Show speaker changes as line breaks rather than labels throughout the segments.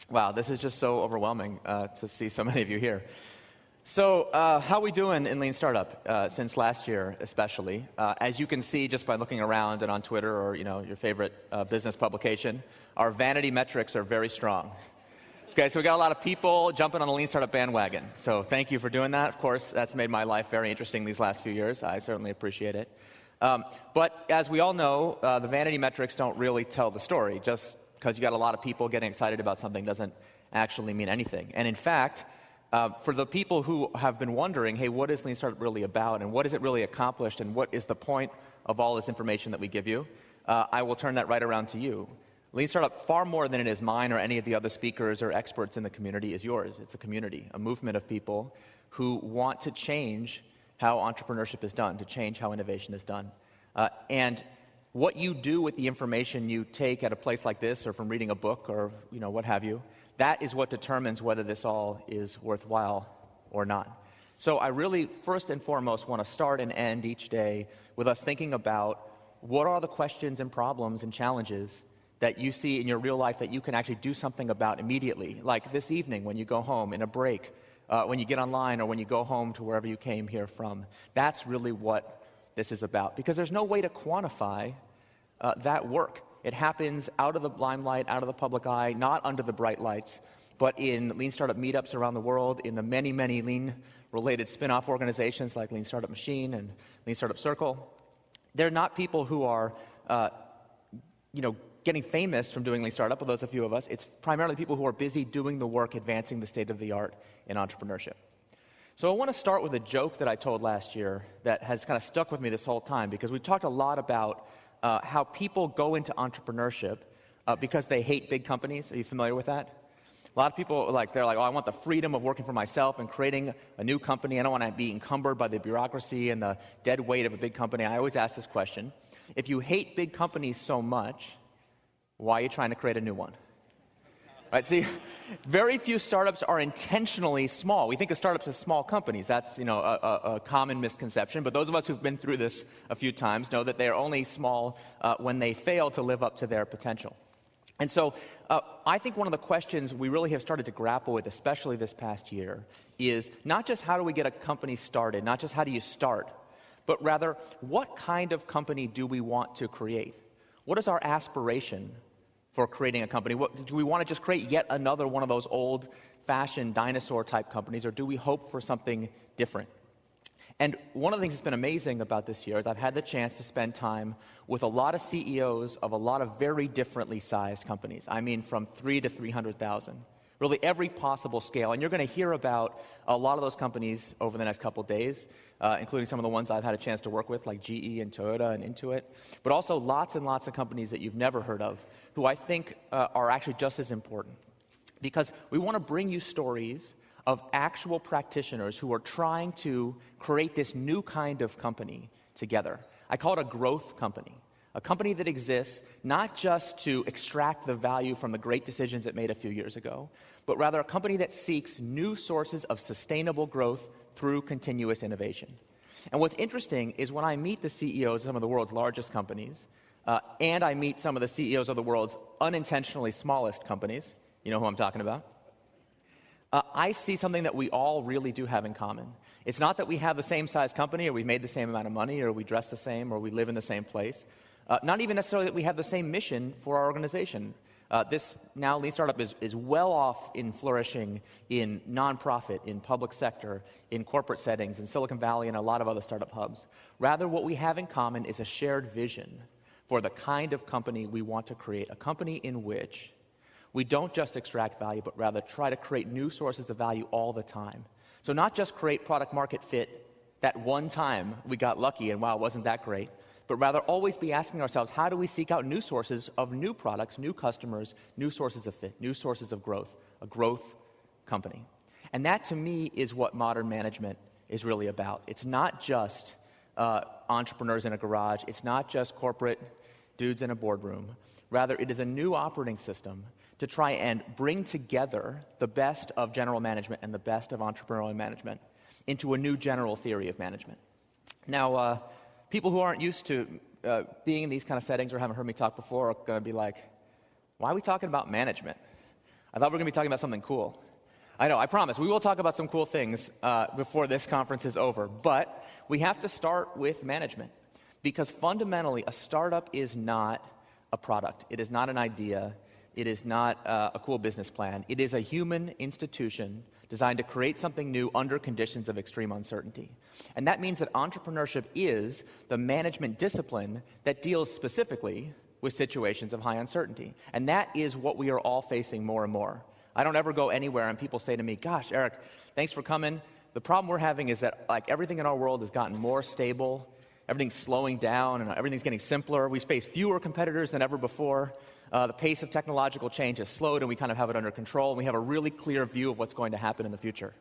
Wow, this is just so overwhelming to see so many of you here. So how are we doing in Lean Startup since last year, especially? As you can see just by looking around and on Twitter or your favorite business publication, our vanity metrics are very strong. Okay, so we got a lot of people jumping on the Lean Startup bandwagon. So thank you for doing that. Of course, that's made my life very interesting these last few years. I certainly appreciate it. But as we all know, the vanity metrics don't really tell the story. Just because you got a lot of people getting excited about something doesn't actually mean anything. And in fact, for the people who have been wondering, hey, what is Lean Startup really about, and what is it really accomplished, and what is the point of all this information that we give you, I will turn that right around to you. Lean Startup, far more than it is mine or any of the other speakers or experts in the community, is yours. It's a community, a movement of people who want to change how entrepreneurship is done, to change how innovation is done. And what you do with the information you take at a place like this or from reading a book or what have you, that is what determines whether this all is worthwhile or not. So I really, first and foremost, want to start and end each day with us thinking about what are the questions and problems and challenges that you see in your real life that you can actually do something about immediately, like this evening when you go home, in a break, when you get online, or when you go home to wherever you came here from. That's really what this is about, because there's no way to quantify that work. It happens out of the limelight, out of the public eye, not under the bright lights, but in Lean Startup meetups around the world, in the many, many Lean-related spin-off organizations like Lean Startup Machine and Lean Startup Circle. They're not people who are, getting famous from doing Lean Startup, although there's a few of us. It's primarily people who are busy doing the work, advancing the state of the art in entrepreneurship. So I want to start with a joke that I told last year that has kind of stuck with me this whole time, because we talked a lot about how people go into entrepreneurship because they hate big companies. Are you familiar with that? A lot of people, they're like, oh, I want the freedom of working for myself and creating a new company. I don't want to be encumbered by the bureaucracy and the dead weight of a big company. I always ask this question. If you hate big companies so much, why are you trying to create a new one? Right, see, very few startups are intentionally small. We think of startups as small companies. That's a common misconception. But those of us who've been through this a few times know that they are only small when they fail to live up to their potential. And so I think one of the questions we really have started to grapple with, especially this past year, is not just how do we get a company started, not just how do you start, but rather what kind of company do we want to create? What is our aspiration for creating a company? Do we want to just create yet another one of those old-fashioned dinosaur-type companies, or do we hope for something different? And one of the things that's been amazing about this year is I've had the chance to spend time with a lot of CEOs of a lot of very differently sized companies. I mean, from 3 to 300,000. Really every possible scale. And you're going to hear about a lot of those companies over the next couple of days, including some of the ones I've had a chance to work with, like GE and Toyota and Intuit, but also lots and lots of companies that you've never heard of, who I think are actually just as important. Because we want to bring you stories of actual practitioners who are trying to create this new kind of company together. I call it a growth company. A company that exists not just to extract the value from the great decisions it made a few years ago, but rather a company that seeks new sources of sustainable growth through continuous innovation. And what's interesting is when I meet the CEOs of some of the world's largest companies, and I meet some of the CEOs of the world's unintentionally smallest companies, you know who I'm talking about, I see something that we all really do have in common. It's not that we have the same size company, or we've made the same amount of money, or we dress the same, or we live in the same place. Not even necessarily that we have the same mission for our organization. This now Lean Startup is well off in flourishing in nonprofit, in public sector, in corporate settings, in Silicon Valley, and a lot of other startup hubs. Rather, what we have in common is a shared vision for the kind of company we want to create, a company in which we don't just extract value, but rather try to create new sources of value all the time. So not just create product market fit that one time we got lucky and wow, wasn't that great, but rather always be asking ourselves, how do we seek out new sources of new products, new customers, new sources of fit, new sources of growth, a growth company. And that, to me, is what modern management is really about. It's not just entrepreneurs in a garage. It's not just corporate dudes in a boardroom. Rather, it is a new operating system to try and bring together the best of general management and the best of entrepreneurial management into a new general theory of management. Now, people who aren't used to being in these kind of settings or haven't heard me talk before are going to be like, why are we talking about management? I thought we were going to be talking about something cool. I know, I promise. We will talk about some cool things before this conference is over. But we have to start with management. Because fundamentally, a startup is not a product. It is not an idea. It is not a cool business plan. It is a human institution designed to create something new under conditions of extreme uncertainty. And that means that entrepreneurship is the management discipline that deals specifically with situations of high uncertainty. And that is what we are all facing more and more. I don't ever go anywhere and people say to me, gosh, Eric, thanks for coming. The problem we're having is that everything in our world has gotten more stable. Everything's slowing down and everything's getting simpler. We face fewer competitors than ever before. The pace of technological change has slowed and we kind of have it under control. And we have a really clear view of what's going to happen in the future.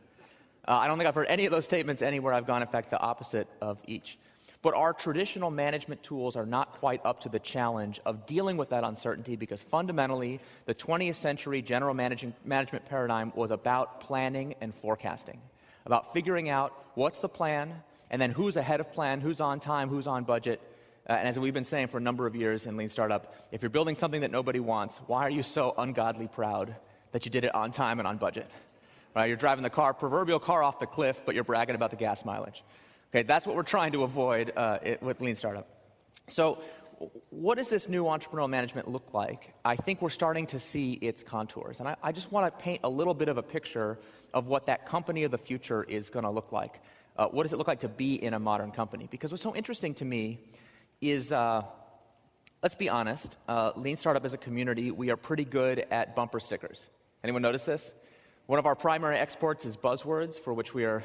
I don't think I've heard any of those statements anywhere I've gone. In fact, the opposite of each. But our traditional management tools are not quite up to the challenge of dealing with that uncertainty because fundamentally, the 20th century general management paradigm was about planning and forecasting, about figuring out what's the plan, and then who's ahead of plan, who's on time, who's on budget. And as we've been saying for a number of years in Lean Startup, if you're building something that nobody wants, why are you so ungodly proud that you did it on time and on budget? Right? You're driving the proverbial car off the cliff, but you're bragging about the gas mileage. Okay, that's what we're trying to avoid with Lean Startup. So what does this new entrepreneurial management look like? I think we're starting to see its contours. And I just want to paint a little bit of a picture of what that company of the future is going to look like. What does it look like to be in a modern company? Because what's so interesting to me is, let's be honest, Lean Startup as a community, we are pretty good at bumper stickers. Anyone notice this? One of our primary exports is buzzwords, for which we are,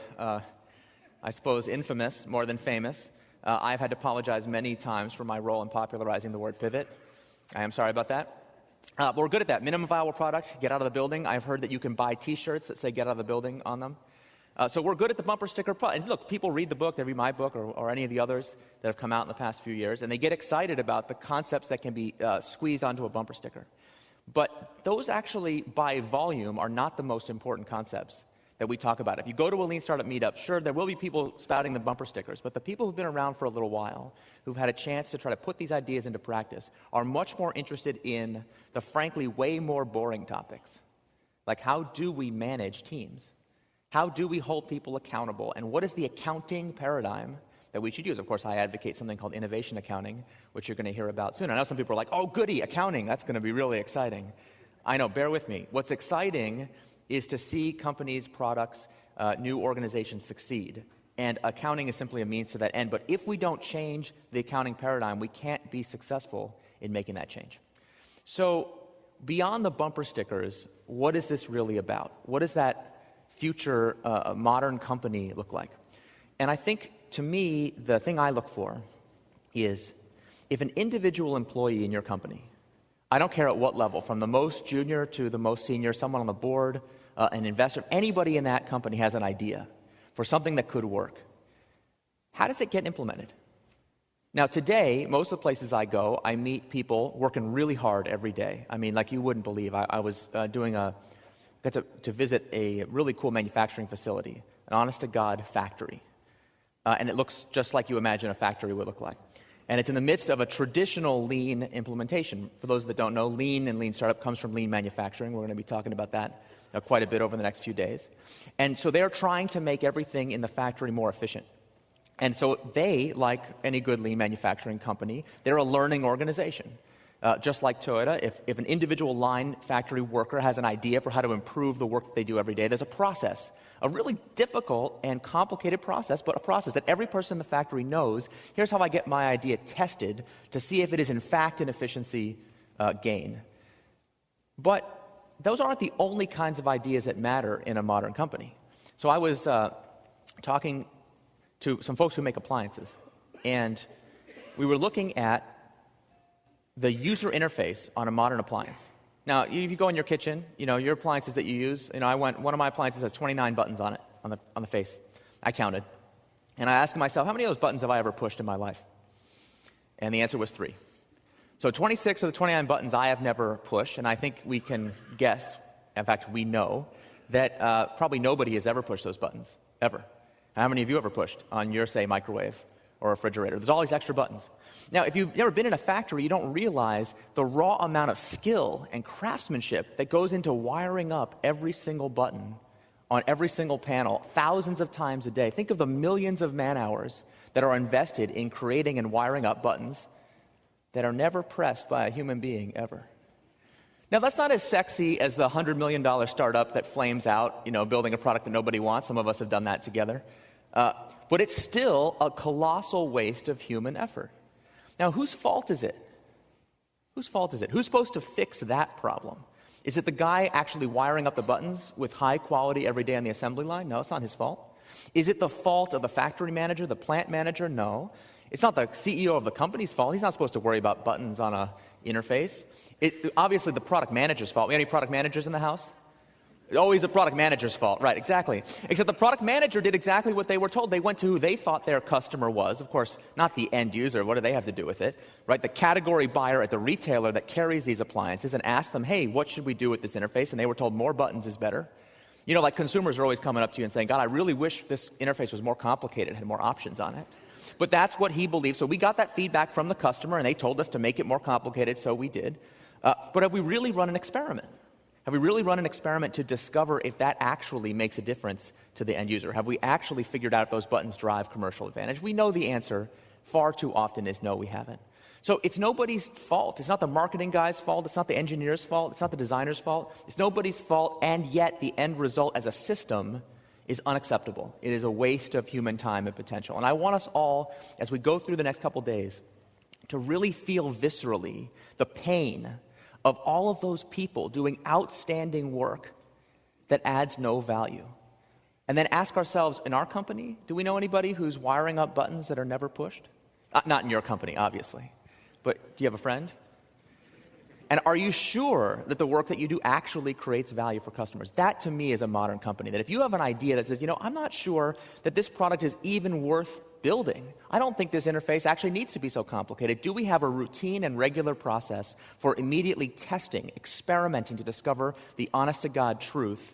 I suppose, infamous more than famous. I've had to apologize many times for my role in popularizing the word pivot. I am sorry about that. But we're good at that. Minimum viable product, get out of the building. I've heard that you can buy T-shirts that say get out of the building on them. So we're good at the bumper sticker. And look, people read the book, they read my book or any of the others that have come out in the past few years, and they get excited about the concepts that can be squeezed onto a bumper sticker. But those actually, by volume, are not the most important concepts that we talk about. If you go to a Lean Startup meetup, sure, there will be people spouting the bumper stickers, but the people who've been around for a little while, who've had a chance to try to put these ideas into practice, are much more interested in the frankly way more boring topics. Like, how do we manage teams? How do we hold people accountable? And what is the accounting paradigm that we should use? Of course, I advocate something called innovation accounting, which you're going to hear about soon. I know some people are like, oh, goody, accounting, that's going to be really exciting. I know, bear with me. What's exciting is to see companies, products, new organizations succeed. And accounting is simply a means to that end. But if we don't change the accounting paradigm, we can't be successful in making that change. So beyond the bumper stickers, what is this really about? What does that future modern company look like? And I think, to me, the thing I look for is if an individual employee in your company, I don't care at what level, from the most junior to the most senior, someone on the board, an investor, anybody in that company has an idea for something that could work. How does it get implemented? Now, today, most of the places I go, I meet people working really hard every day. I mean, like you wouldn't believe. I was got to visit a really cool manufacturing facility, an honest-to-God factory. And it looks just like you imagine a factory would look like. And it's in the midst of a traditional lean implementation. For those that don't know, lean and Lean Startup comes from lean manufacturing. We're going to be talking about that quite a bit over the next few days. And so they're trying to make everything in the factory more efficient. And so they, like any good lean manufacturing company, they're a learning organization. Just like Toyota, if an individual line factory worker has an idea for how to improve the work that they do every day, there's a process, a really difficult and complicated process, but a process that every person in the factory knows, here's how I get my idea tested to see if it is in fact an efficiency gain. But those aren't the only kinds of ideas that matter in a modern company. So I was talking to some folks who make appliances, and we were looking at the user interface on a modern appliance. Now, if you go in your kitchen, your appliances that you use, one of my appliances has 29 buttons on it, on the face. I counted. And I asked myself, how many of those buttons have I ever pushed in my life? And the answer was 3. So 26 of the 29 buttons I have never pushed, and I think we can guess, in fact, we know, that probably nobody has ever pushed those buttons, ever. How many of you ever pushed on your, say, microwave or a refrigerator. There's all these extra buttons. Now, if you've never been in a factory, you don't realize the raw amount of skill and craftsmanship that goes into wiring up every single button on every single panel thousands of times a day. Think of the millions of man-hours that are invested in creating and wiring up buttons that are never pressed by a human being ever. Now, that's not as sexy as the $100 million startup that flames out, building a product that nobody wants. Some of us have done that together. But it's still a colossal waste of human effort. Now, whose fault is it? Whose fault is it? Who's supposed to fix that problem? Is it the guy actually wiring up the buttons with high quality every day on the assembly line? No, it's not his fault. Is it the fault of the factory manager, the plant manager? No. It's not the CEO of the company's fault. He's not supposed to worry about buttons on an interface. Obviously, the product manager's fault. We have any product managers in the house? Always the product manager's fault. Right, exactly. Except the product manager did exactly what they were told. They went to who they thought their customer was. Of course, not the end user. What do they have to do with it? Right, the category buyer at the retailer that carries these appliances and asked them, hey, what should we do with this interface? And they were told more buttons is better. Like consumers are always coming up to you and saying, God, I really wish this interface was more complicated, had more options on it. But that's what he believed. So we got that feedback from the customer, and they told us to make it more complicated, so we did. But have we really run an experiment? Have we really run an experiment to discover if that actually makes a difference to the end user? Have we actually figured out if those buttons drive commercial advantage? We know the answer far too often is no, we haven't. So it's nobody's fault. It's not the marketing guy's fault. It's not the engineer's fault. It's not the designer's fault. It's nobody's fault, and yet the end result as a system is unacceptable. It is a waste of human time and potential. And I want us all, as we go through the next couple days, to really feel viscerally the pain of all of those people doing outstanding work that adds no value. And then ask ourselves, in our company, do we know anybody who's wiring up buttons that are never pushed? Not in your company, obviously. But do you have a friend? And are you sure that the work that you do actually creates value for customers? That, to me, is a modern company. That if you have an idea that says, I'm not sure that this product is even worth building. I don't think this interface actually needs to be so complicated. Do we have a routine and regular process for immediately testing, experimenting to discover the honest-to-God truth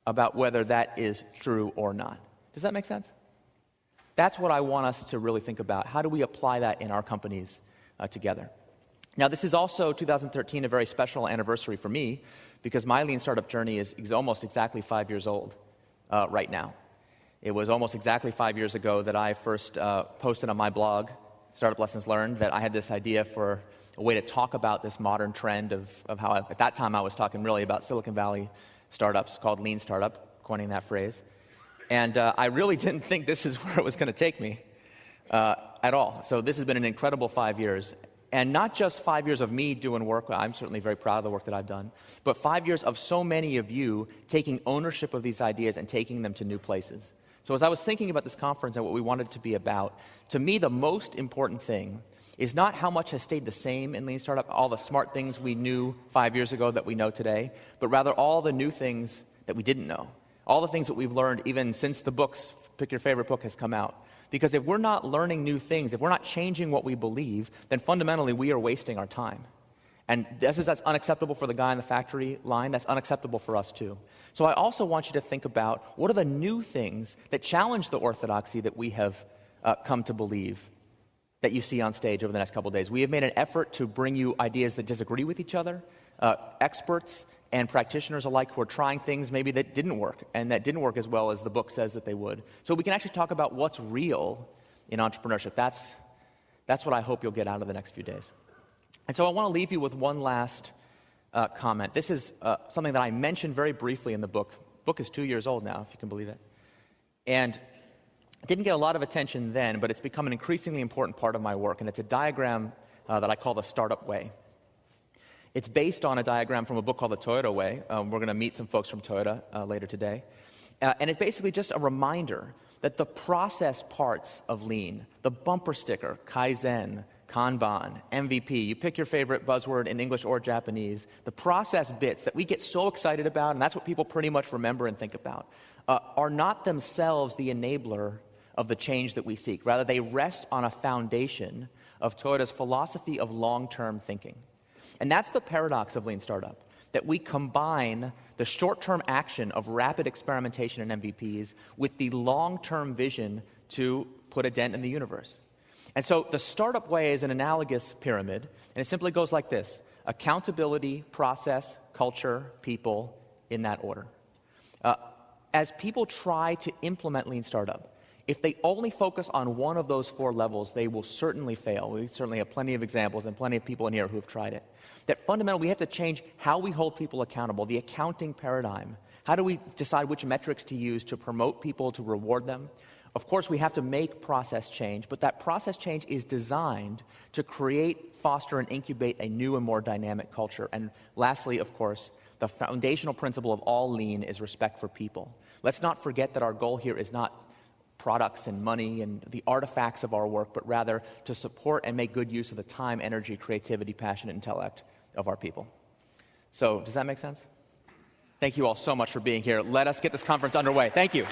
about whether that is true or not? Does that make sense? That's what I want us to really think about. How do we apply that in our companies together? Now, this is also 2013, a very special anniversary for me, because my lean startup journey is almost exactly 5 years old right now. It was almost exactly 5 years ago that I first posted on my blog, Startup Lessons Learned, that I had this idea for a way to talk about this modern trend of how, at that time, I was talking really about Silicon Valley startups called lean startup, coining that phrase. And I really didn't think this is where it was going to take me at all. So this has been an incredible 5 years. And not just 5 years of me doing work, I'm certainly very proud of the work that I've done, but 5 years of so many of you taking ownership of these ideas and taking them to new places. So as I was thinking about this conference and what we wanted it to be about, to me the most important thing is not how much has stayed the same in Lean Startup, all the smart things we knew 5 years ago that we know today, but rather all the new things that we didn't know, all the things that we've learned even since the books, pick your favorite book, has come out. Because if we're not learning new things, if we're not changing what we believe, then fundamentally we are wasting our time. And that's unacceptable for the guy in the factory line. That's unacceptable for us too. So I also want you to think about what are the new things that challenge the orthodoxy that we have come to believe that you see on stage over the next couple of days. We have made an effort to bring you ideas that disagree with each other, experts and practitioners alike who are trying things maybe that didn't work and that didn't work as well as the book says that they would. So we can actually talk about what's real in entrepreneurship. That's what I hope you'll get out of the next few days. And so I want to leave you with one last comment. This is something that I mentioned very briefly in the book. The book is 2 years old now, if you can believe it. And it didn't get a lot of attention then, but it's become an increasingly important part of my work. And it's a diagram that I call the startup way. It's based on a diagram from a book called The Toyota Way. We're going to meet some folks from Toyota later today. And it's basically just a reminder that the process parts of Lean, the bumper sticker, Kaizen, Kanban, MVP, you pick your favorite buzzword in English or Japanese, the process bits that we get so excited about, and that's what people pretty much remember and think about, are not themselves the enabler of the change that we seek. Rather, they rest on a foundation of Toyota's philosophy of long-term thinking. And that's the paradox of Lean Startup, that we combine the short-term action of rapid experimentation and MVPs with the long-term vision to put a dent in the universe. And so the startup way is an analogous pyramid, and it simply goes like this: accountability, process, culture, people, in that order. As people try to implement Lean Startup, if they only focus on one of those 4 levels, they will certainly fail. We certainly have plenty of examples and plenty of people in here who have tried it. That fundamentally, we have to change how we hold people accountable, the accounting paradigm. How do we decide which metrics to use to promote people, to reward them? Of course, we have to make process change, but that process change is designed to create, foster, and incubate a new and more dynamic culture. And lastly, of course, the foundational principle of all Lean is respect for people. Let's not forget that our goal here is not products and money and the artifacts of our work, but rather to support and make good use of the time, energy, creativity, passion, and intellect of our people. So, does that make sense? Thank you all so much for being here. Let us get this conference underway. Thank you.